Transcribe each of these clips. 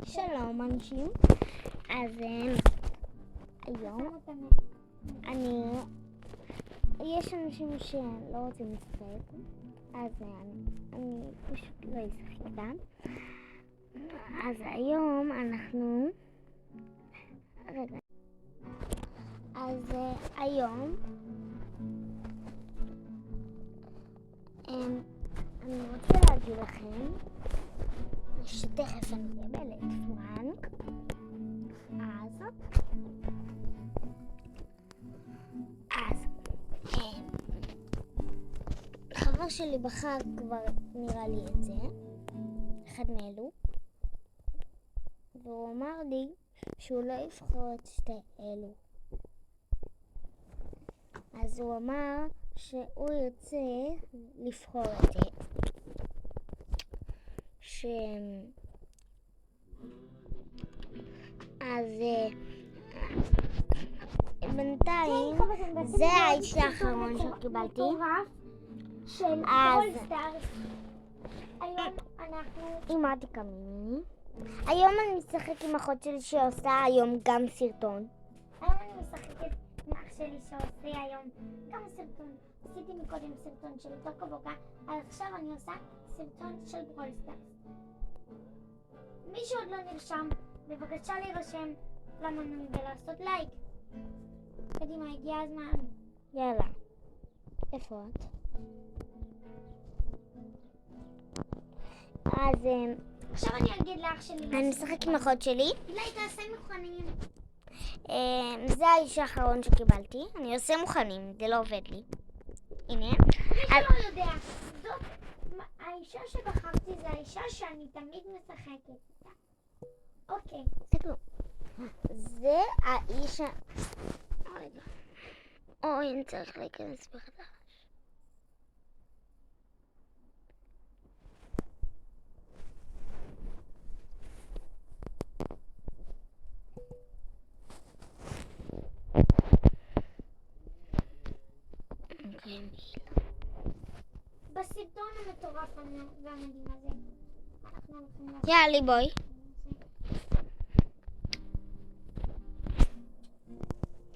שלום אנשים, אז היום יש אנשים שלא רוצים לשחק, אז אני פשוט לא אשחק איתם. אז היום היום אני רוצה להגיד לכם שתכף אני אקבל את פרנק. אז חבר שלי בחר כבר נראה לי את זה, אחד מאלו, והוא אמר לי שהוא לא יבחור את שתי אלו. אז הוא אמר שהוא ירצה לבחור את זה, אז בינתיים זה האיש האחרון שקיבלתי. אז אימדיקה מיני. היום אני משחק עם אחות שלי שעושה היום גם סרטון. היום אני משחקת עם אח שלי שעושה היום גם סרטון. עשיתי מקודם סרטון של טוקו בוקה, אבל עכשיו אני עושה סרטון של ברול סטארס. מי שעוד לא נרשם, בבקשה להירשם למנוי ולעשות לייק. קדימה, הגיע הזמן. יאללה. איפה את? אז עכשיו אני אגיד לאח שלי. אני משחק עם אחות שלי. אולי תעשה מוכנים. זה האיש האחרון שקיבלתי. אני עושה מוכנים, זה לא עובד לי. הנה. מי שלא יודע, זאת האישה שבחרתי, זה האישה שאני תמיד משחקת איתה. אוקיי. זה כלום. זה האיש אוי, אני צריך להיכנס בחדש. בסרטון המטורף והמדהים הזה אנחנו הולכים לעשות. יאללה בואי.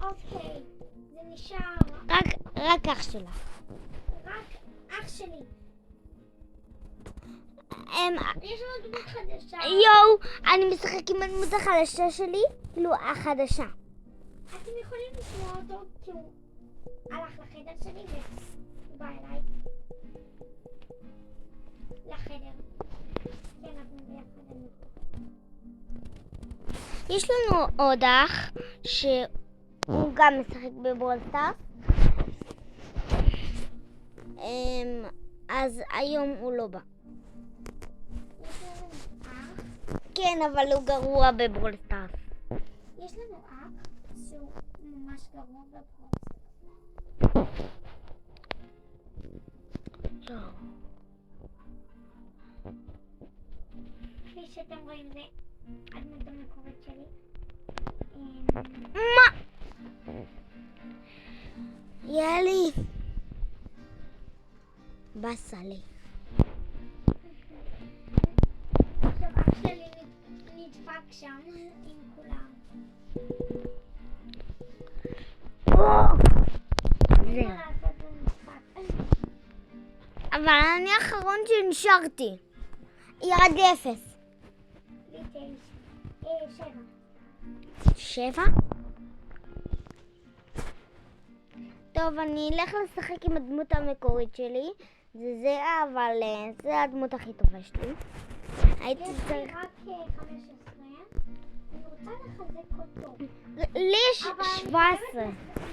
אוקיי, זה נשאר רק אח שלך. רק אח שלי. יש לנו דמות חדשה. אני משחק עם הדמות החדשה שלי, כאילו החדשה. אתם יכולים לשמוע אותו כי הוא הלך לחדר שלי ובא אליי לחדר. כן, אנחנו ביחד. יש לנו עוד אח שהוא גם משחק בברול סטארס. אז היום הוא לא בא. יש לנו אח. כן, אבל הוא גרוע בברול סטארס. יש לנו אח שהוא ממש גרוע בברול סטארס. לא. כפי שאתם רואים זה הדמות המקורית שלי. מה? יאללה. בסלי. עכשיו אח שלי נדפק שם עם כולם. זהו. אבל אני האחרון שנשארתי. ירד לי 0. לי 7. 7? טוב, אני אלך לשחק עם הדמות המקורית שלי. זה אבל זה הדמות הכי טובה שלי. הייתי יש צריך... לי רק 15. אני רוצה לחזק אותו. לי יש 17.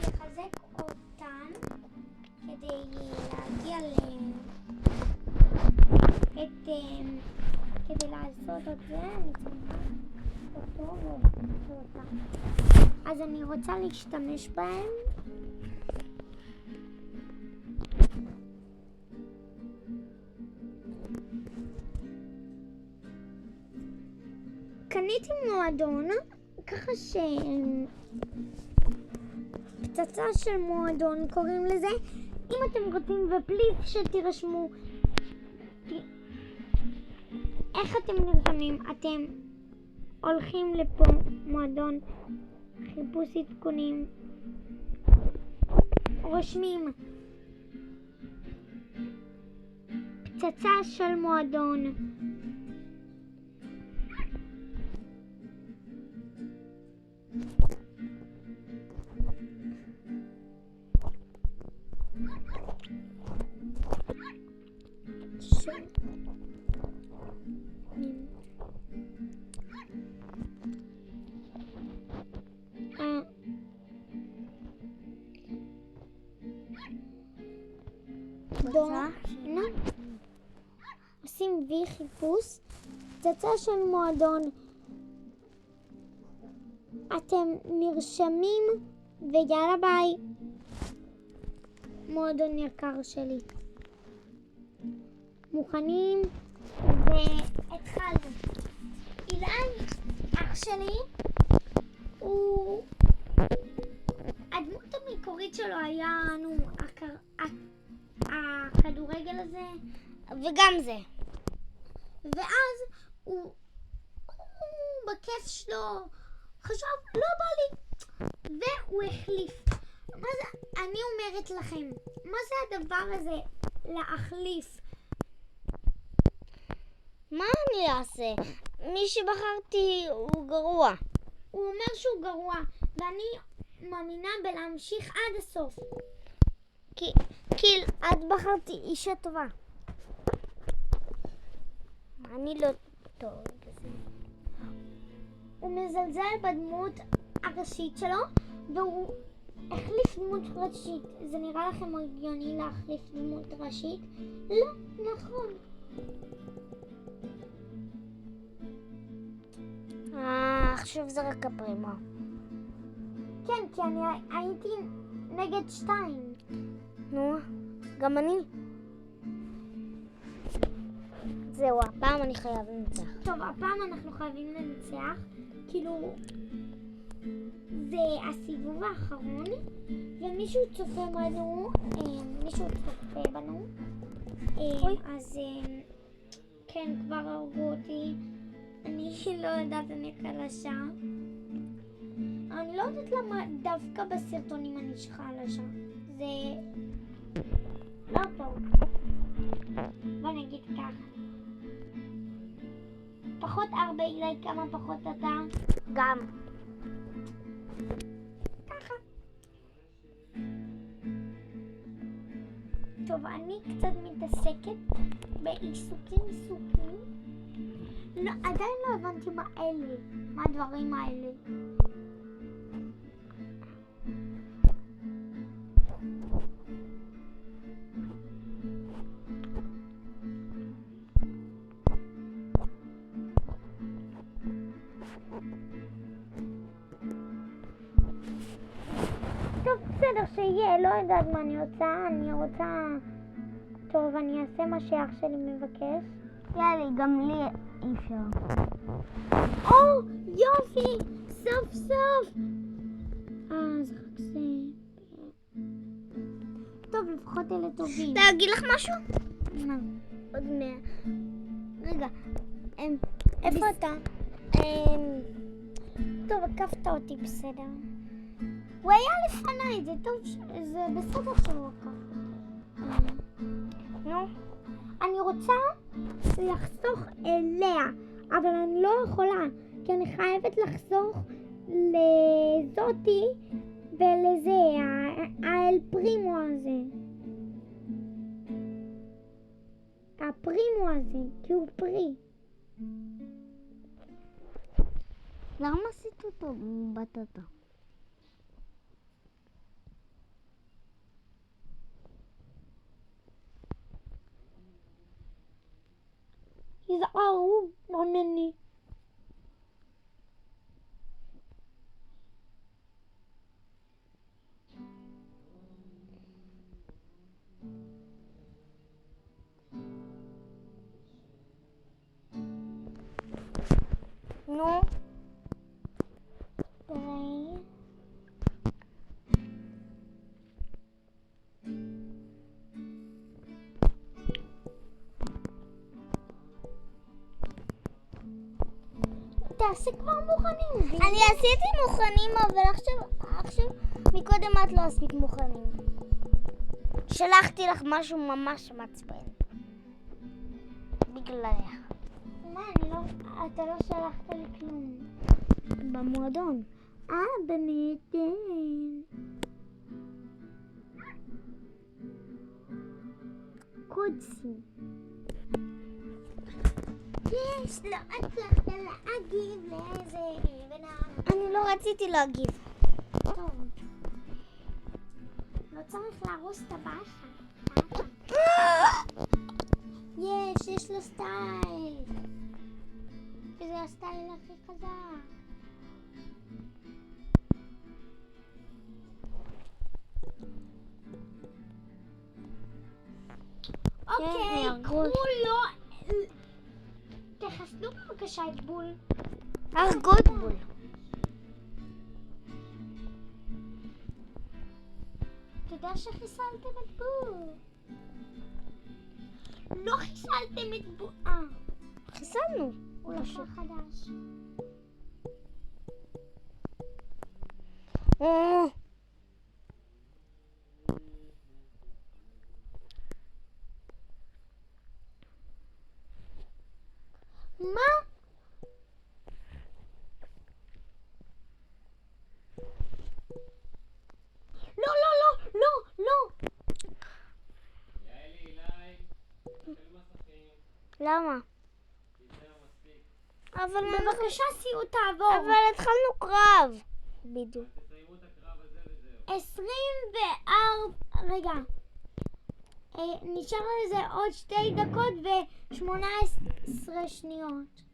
לחזק אותן כדי להגיע כדי לעשות את זה אני צריכה אותו ואותה. אז אני רוצה להשתמש בהם. קניתי מועדון ככה פצצה של מועדון קוראים לזה. אם אתם רוצים ופליז שתירשמו איך אתם נרשמים? אתם הולכים לפה, מועדון חיפוש עדכונים, רושמים פצצה של מועדון, עושים וי חיפוש, פצצה של מועדון, אתם נרשמים ויאללה ביי. מועדון יקר שלי, מוכנים והתחלנו. אילן, אח שלי, הוא הדמות המקורית שלו היה הכדורגל הזה וגם זה. ואז הוא בכיף שלו חשב לא בא לי והוא החליף. מה זה, אני אומרת לכם, מה זה הדבר הזה להחליף? מה אני אעשה? מי שבחרתי הוא גרוע. הוא אומר שהוא גרוע ואני מאמינה בלהמשיך עד הסוף. כי את בחרתי אישה טובה. אני לא טוב בזה. הוא מזלזל בדמות הראשית שלו והוא החליף דמות ראשית. זה נראה לכם הגיוני להחליף דמות ראשית? לא, נכון. עכשיו זה רק הפרימה. כן, כי אני הייתי נגד 2. נו, גם אני. זהו, הפעם אני חייב לנצח. טוב, הפעם אנחנו חייבים לנצח. כאילו, זה הסיבוב האחרון, ומישהו צופה בנו, אז כן, כבר הרגו אותי. אני לא יודעת, אני חלשה. אני לא יודעת למה דווקא בסרטונים אני חלשה. זה לא טוב. בוא נגיד ככה. פחות 4 אילי, כמה פחות אתה? גם. ככה. טוב, אני קצת מתעסקת בעיסוקים. לא, עדיין לא הבנתי מה אלה, מה הדברים האלה. טוב, בסדר, שיהיה, לא יודעת מה אני רוצה. טוב, אני אעשה מה שאח שלי מבקש. יאללה, גם לי אי אפשר. או, יופי, סוף סוף. זה רק זה. טוב, לפחות אלה טובים. להגיד לך משהו? מה? עוד 100. רגע, איפה אתה? טוב, עקפת אותי, בסדר. הוא היה לפניי, זה טוב, זה בסדר שהוא עקף. נו, אני רוצה לחסוך אליה, אבל אני לא יכולה, כי אני חייבת לחסוך לזאתי ולזה, האל פרימו הזה. הפרימו הזה, כי הוא פרי. למה עשית אותו בטטה? יזערו ממני. נו, תראי. תעשי כבר מוכנים. אני עשיתי מוכנים, אבל עכשיו מקודם את לא עשית מוכנים. שלחתי לך משהו ממש מעצבן. בגללך. מה, אתה לא שלחת לי כלום. במועדון. באמת. קודסי. יש, לא הצלחת להגיב לאיזה בנה. אני לא רציתי להגיב. טוב. לא צריך להרוס את הבאסה. יש לו סטייל. וזה הסטייל הכי חזק. אוקיי, קחו לו... תחסנו בבקשה את בול. הרגו את בול. תודה שחיסלתם את בול. לא חיסלתם את בול. חיסלנו. הוא לקח חדש. מה? לא. למה? אבל בבקשה סיעו תעבור. אבל התחלנו קרב. בדיוק. 24... רגע. נשאר לזה עוד 2 דקות ו18 שניות.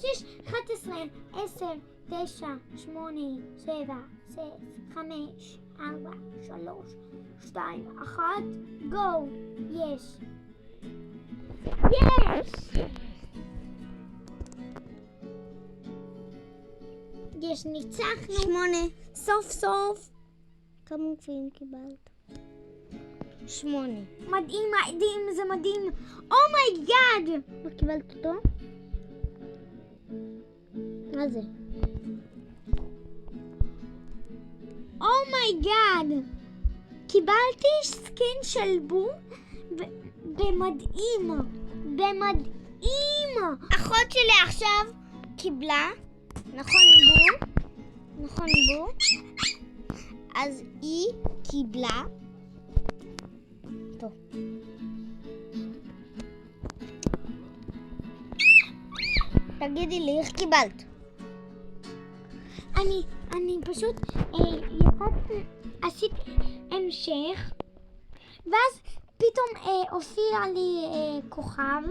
יש 11, 10, 9, 8, 7, 6, 5, 4, 3, 2, 1, גו. יש. ניצחנו. 8. סוף סוף. כמה גביעים קיבלת? 8. מדהים, זה מדהים. אומייגאד. מה קיבלת אותו? מה זה? אומייגאד. קיבלתי סקין של בו במדהים. אחות שלי עכשיו קיבלה, נכון בו? אז היא קיבלה. טוב. תגידי לי, איך קיבלת? אני פשוט עשיתי המשך, ואז פתאום הופיע לי כוכב,